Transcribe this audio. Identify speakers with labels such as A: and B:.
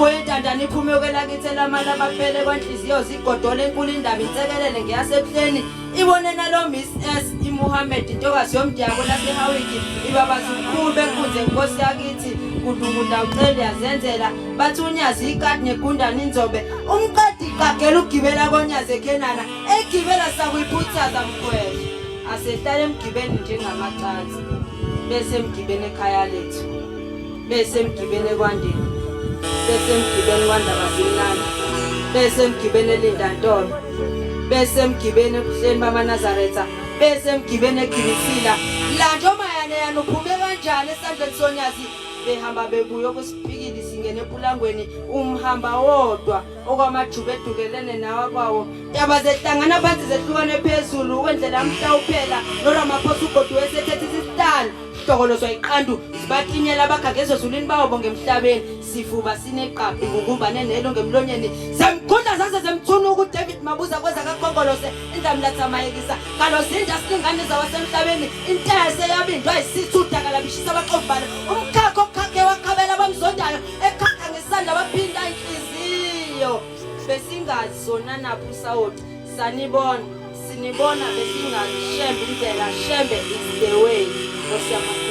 A: boyentandana iphume kwelakithi lamala baphele kwanhliziyo zigodole enkulu indaba insekelele ngeyasebuhleni ibone nalo Miss S iMuhammad intokazi yomdyako laseHawiki ibabazi ukhulu benkunze inkosi yakithi kudukunda ucele yazenzela bathi unyazi ikati negundana inzobe umqadi igagela ugibela konyazi eKenana egibela sakuyiphuthaza mkhwele asehlala emgibeni njengamacansi bese emgibeni ekhaya lethu bese emgibeni ekwandeni bese emgibeni kwaNdabazimnandi bese emgibeni eLindantolo bese emgibeni ebuhleni bamaNazaretha bese emgibeni eGinisila la njomayane yana uphume kanjani esandleni sonyazi behamba bebuya kusipikili singene epulangweni umhamba wodwa okwamajuba edukelene nawa kwawo yaba zehlangana phansi zehlukane phezulu wendlela mhlawuphela nolamaphosa ugodu wesethethe isihlalo hlokolozwa iqandu zibatinyela abagagezo zulini bawo bongemhlabeni sifuba sineqaphi ukumbane nelo ngemlonyeni semkhunda zaze zemthuna ukuthi David Mabuza kweza kaKhongolose indamlatha mayekisa kalozinda silingane zawasemhlabeni intese yabindwa isithutha kalabishisa abaqombana umkhakho khakhe wakhabela bamzondayo ekhakha ngesandla baphinda inhliziyo besingazi sona naphu sawoti sinibona besingazi shembe indlela shembe is the way.